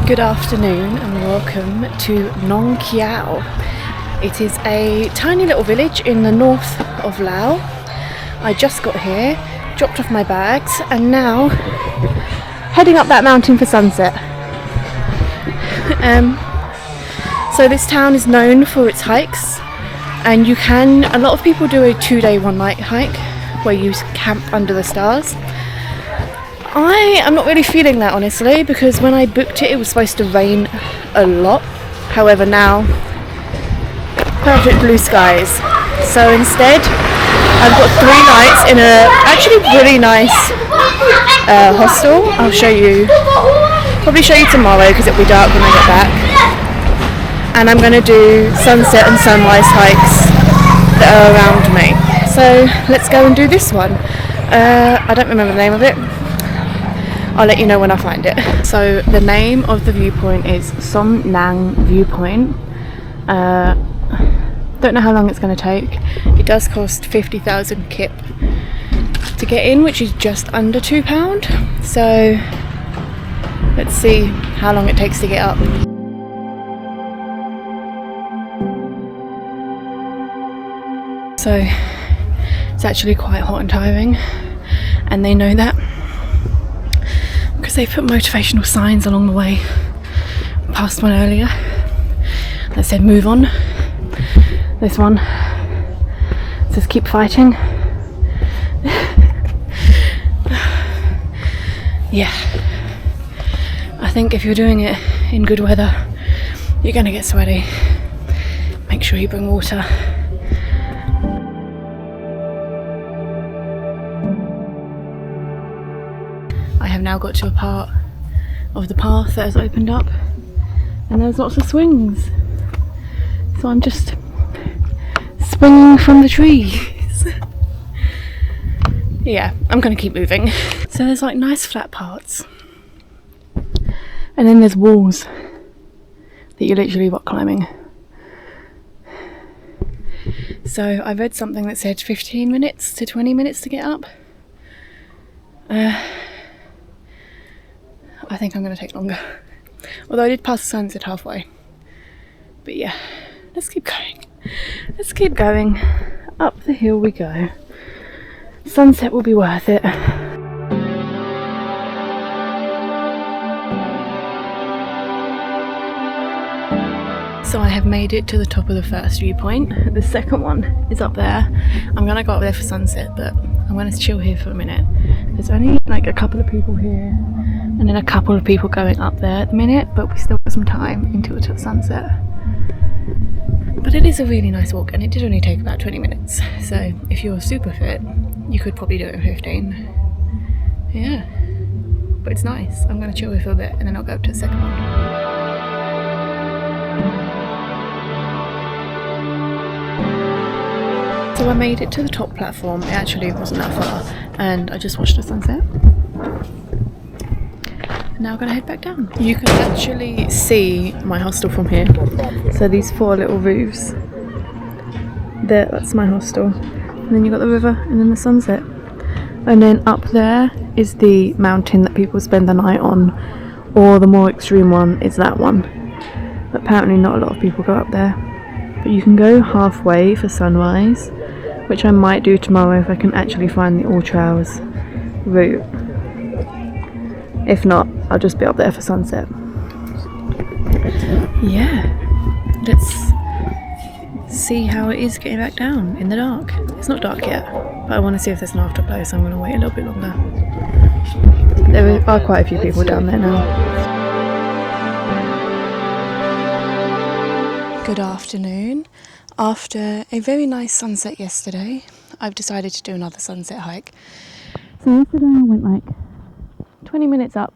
Good afternoon and welcome to Nong Khiaw. It is a tiny little village in the north of Laos. I just got here, dropped off my bags and now heading up that mountain for sunset. So this town is known for its hikes, and a lot of people do a 2-day 1-night hike where you camp under the stars. I am not really feeling that, honestly, because when I booked it, it was supposed to rain a lot. However, now, perfect blue skies. So instead, I've got 3 nights in a actually really nice hostel. I'll show you, probably show you tomorrow because it'll be dark when I get back. And I'm going to do sunset and sunrise hikes that are around me. So let's go and do this one. I don't remember the name of it. I'll let you know when I find it. So the name of the viewpoint is Son Nang Viewpoint. Don't know how long it's going to take. It does cost 50,000 kip to get in, which is just under £2. So let's see how long it takes to get up. So it's actually quite hot and tiring, and they know that, because they put motivational signs along the way. Past one earlier that said move on. This one says keep fighting. Yeah, I think if you're doing it in good weather, you're gonna get sweaty. Make sure you bring water. I have now got to a part of the path that has opened up, and there's lots of swings. So I'm just swinging from the trees. Yeah, I'm gonna keep moving. So there's like nice flat parts, and then there's walls that you're literally rock climbing. So I read something that said 15 minutes to 20 minutes to get up. I think I'm going to take longer. Although I did pass the sunset halfway. But yeah, let's keep going. Let's keep going. Up the hill we go. Sunset will be worth it. So I have made it to the top of the first viewpoint. The second one is up there. I'm going to go up there for sunset, but I'm going to chill here for a minute. There's only like a couple of people here, and then a couple of people going up there at the minute, but we still got some time until sunset. But it is a really nice walk, and it did only take about 20 minutes. So if you're super fit, you could probably do it in 15. Yeah, but it's nice. I'm going to chill here for a bit, and then I'll go up to the second one. So I made it to the top platform. It actually wasn't that far, and I just watched the sunset. Now I'm gonna head back down. You can actually see my hostel from here. So these 4 little roofs, that's my hostel. And then you've got the river and then the sunset. And then up there is the mountain that people spend the night on, or the more extreme one is that one. But apparently not a lot of people go up there. But you can go halfway for sunrise, which I might do tomorrow if I can actually find the All Trails route. If not, I'll just be up there for sunset. Yeah, let's see how it is getting back down in the dark. It's not dark yet, but I want to see if there's an afterglow, so I'm going to wait a little bit longer. There are quite a few people down there now. Good afternoon. After a very nice sunset yesterday, I've decided to do another sunset hike. So yesterday I went like 20 minutes up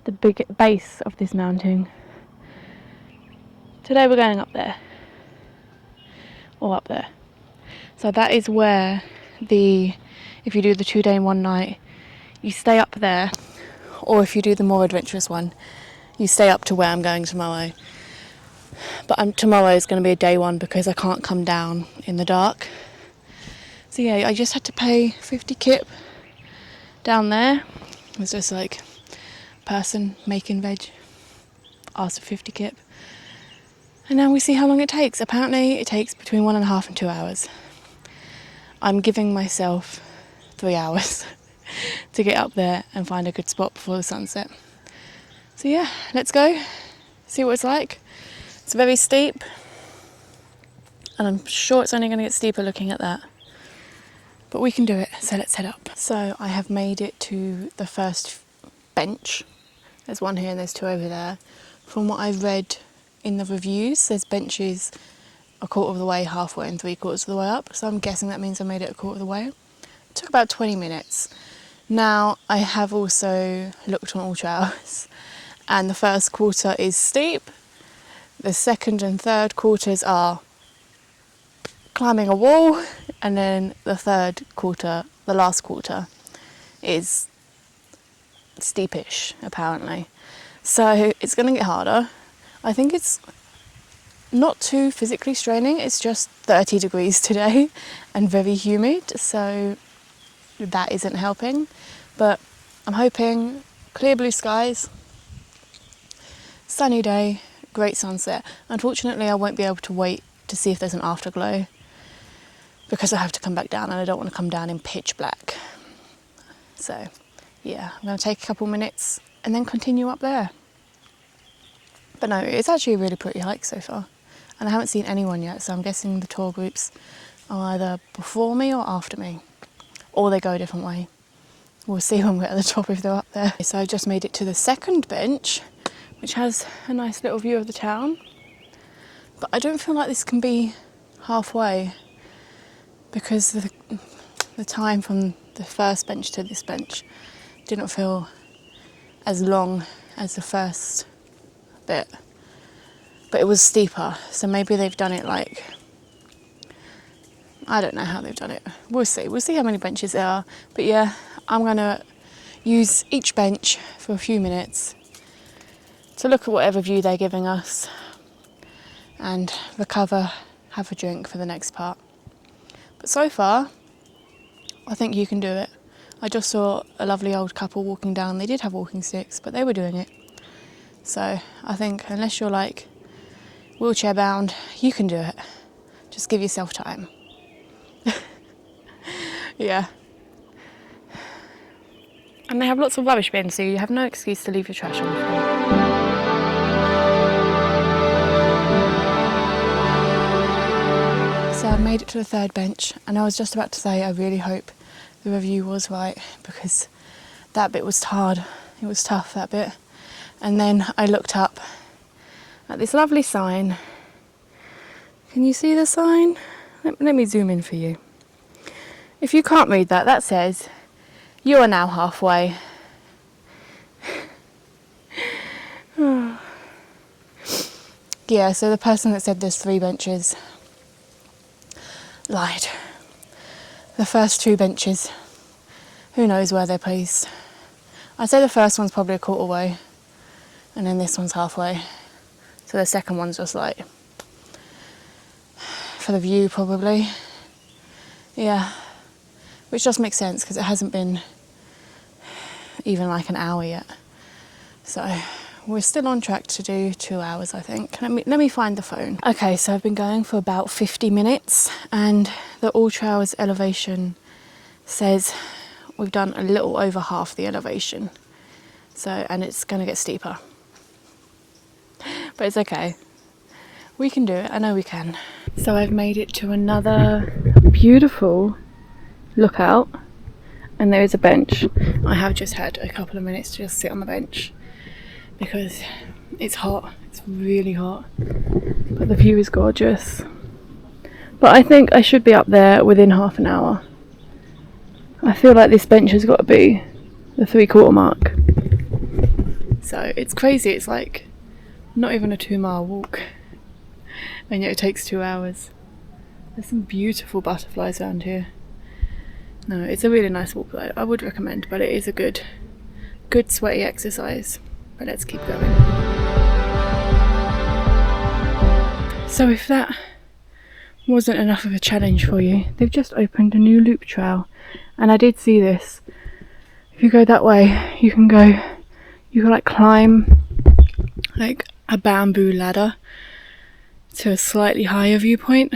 the big base of this mountain. Today we're going up there, or up there. So that is where if you do the 2-day and 1-night, you stay up there, or if you do the more adventurous one, you stay up to where I'm going tomorrow. But tomorrow is going to be a day 1 because I can't come down in the dark. So yeah, I just had to pay 50 kip down there. It was just like person making veg. asked for 50 kip. And now we see how long it takes. Apparently it takes between 1.5 and 2 hours. I'm giving myself 3 hours to get up there and find a good spot before the sunset. So yeah, let's go, see what it's like. It's very steep, and I'm sure it's only going to get steeper looking at that. But we can do it, so let's head up. So I have made it to the first bench. There's one here and there's 2 over there. From what I've read in the reviews, there's benches 1/4 of the way, halfway, and 3/4 of the way up. So I'm guessing that means I made it 1/4 of the way. It took about 20 minutes. Now, I have also looked on all trails, and the first quarter is steep. The second and third quarters are climbing a wall, and then the third quarter, the last quarter, is steepish, apparently. So it's going to get harder. I think it's not too physically straining, it's just 30 degrees today and very humid, so that isn't helping. But I'm hoping clear blue skies, sunny day, great sunset. Unfortunately, I won't be able to wait to see if there's an afterglow because I have to come back down, and I don't want to come down in pitch black. So yeah, I'm going to take a couple minutes and then continue up there. But no, it's actually a really pretty hike so far, and I haven't seen anyone yet, so I'm guessing the tour groups are either before me or after me, or they go a different way. We'll see when we're at the top if they're up there. So I've just made it to the second bench, which has a nice little view of the town. But I don't feel like this can be halfway, because the time from the first bench to this bench didn't feel as long as the first bit. But it was steeper, so maybe they've done it like, I don't know how they've done it. We'll see how many benches there are. But yeah, I'm gonna use each bench for a few minutes to look at whatever view they're giving us and recover, have a drink for the next part. But so far, I think you can do it. I just saw a lovely old couple walking down. They did have walking sticks, but they were doing it. So I think unless you're like wheelchair bound, you can do it. Just give yourself time. Yeah. And they have lots of rubbish bins, so you have no excuse to leave your trash on the floor. So I made it to the third bench, and I was just about to say I really hope the review was right, because that bit was hard. It was tough, that bit. And then I looked up at this lovely sign. Can you see the sign? Let me zoom in for you. If you can't read that, that says, "You are now halfway." Yeah, so the person that said there's 3 benches lied. The first 2 benches, who knows where they're placed. I'd say the first one's probably 1/4 way, and then this one's halfway. So the second one's just like for the view, probably. Yeah, which just makes sense because it hasn't been even like an hour yet. So we're still on track to do 2 hours, I think. Let me find the phone. Okay, so I've been going for about 50 minutes, and the All Trails elevation says we've done a little over half the elevation. So, and it's going to get steeper. But it's okay. We can do it. I know we can. So I've made it to another beautiful lookout, and there is a bench. I have just had a couple of minutes to just sit on the bench because it's hot. It's really hot. But the view is gorgeous. But I think I should be up there within half an hour. I feel like this bench has got to be the 3/4 mark. So it's crazy. It's like not even a 2-mile walk, and yet it takes 2 hours. There's some beautiful butterflies around here. No, it's a really nice walk though. I would recommend, but it is a good sweaty exercise. But let's keep going. So if that wasn't enough of a challenge for you, they've just opened a new loop trail, and I did see this. If you go that way, you can like climb like a bamboo ladder to a slightly higher viewpoint,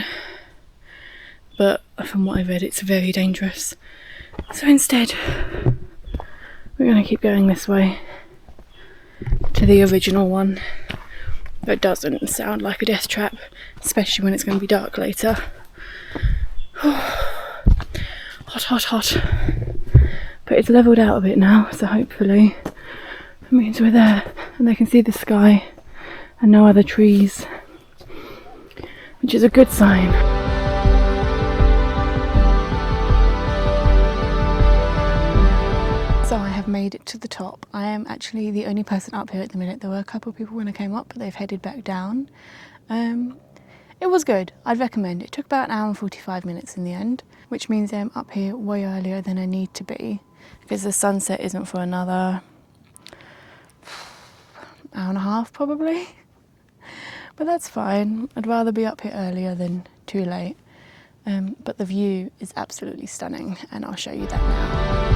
but from what I read it's very dangerous. So instead we're going to keep going this way to the original one. That doesn't sound like a death trap, especially when it's going to be dark later. Hot, hot, hot. But it's levelled out a bit now, so hopefully that means we're there and they can see the sky and no other trees, which is a good sign. So I have made it to the top. I am actually the only person up here at the minute. There were a couple of people when I came up, but they've headed back down. It was good. I'd recommend. It took about an hour and 45 minutes in the end, which means I'm up here way earlier than I need to be because the sunset isn't for another hour and a half probably. But that's fine. I'd rather be up here earlier than too late. But the view is absolutely stunning and I'll show you that now.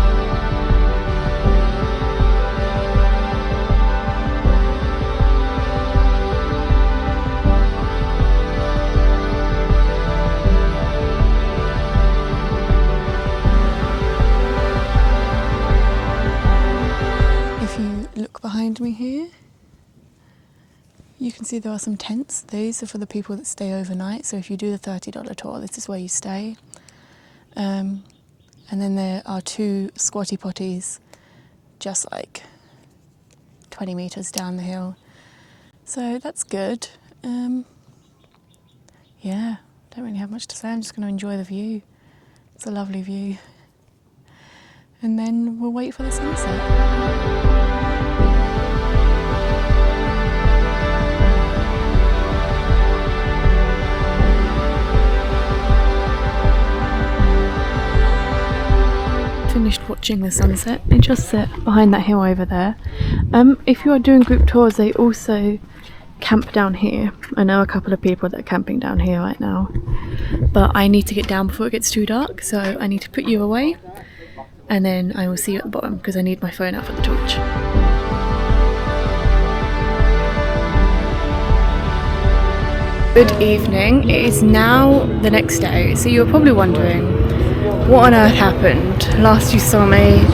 Behind me here you can see there are some tents. These are for the people that stay overnight, so if you do the $30 tour this is where you stay, and then there are 2 squatty potties just like 20 meters down the hill, so that's good. Yeah, don't really have much to say. I'm just going to enjoy the view. It's a lovely view, and then we'll wait for the sunset. Finished watching the sunset. It just set behind that hill over there. If you are doing group tours they also camp down here. I know a couple of people that are camping down here right now, but I need to get down before it gets too dark, so I need to put you away and then I will see you at the bottom because I need my phone out for the torch. Good evening. It is now the next day, so you're probably wondering what on earth happened. Last you saw me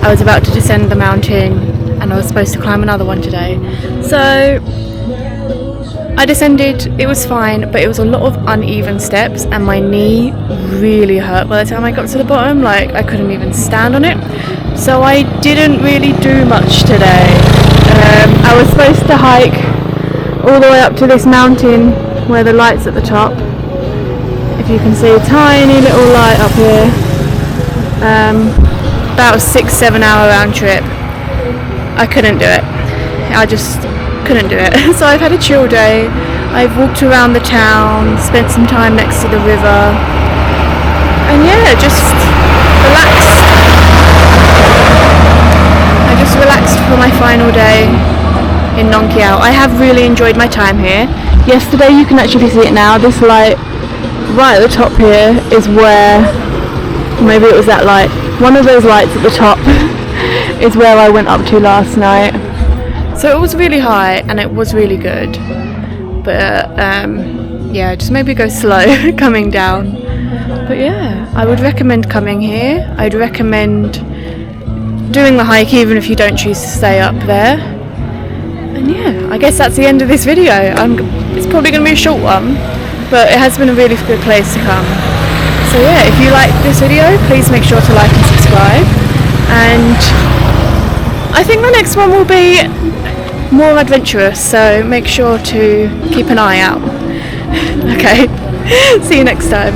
I was about to descend the mountain and I was supposed to climb another one today. So I descended, it was fine, but it was a lot of uneven steps and my knee really hurt by the time I got to the bottom. Like I couldn't even stand on it, so I didn't really do much today. I was supposed to hike all the way up to this mountain where the light's at the top. If you can see a tiny little light up here. About a 6-7 hour round trip. I couldn't do it. I just couldn't do it. So I've had a chill day. I've walked around the town, spent some time next to the river, and yeah, just relaxed. I just relaxed for my final day in Nong Khiaw. I have really enjoyed my time here. Yesterday, you can actually see it now, this light right at the top here is where, maybe it was that light, one of those lights at the top is where I went up to last night. So it was really high and it was really good, but yeah, just maybe go slow coming down. But yeah, I would recommend coming here. I'd recommend doing the hike even if you don't choose to stay up there. And yeah, I guess that's the end of this video. It's probably going to be a short one, but it has been a really good place to come. So yeah, if you like this video, please make sure to like and subscribe. And I think the next one will be more adventurous, so make sure to keep an eye out. Okay, see you next time.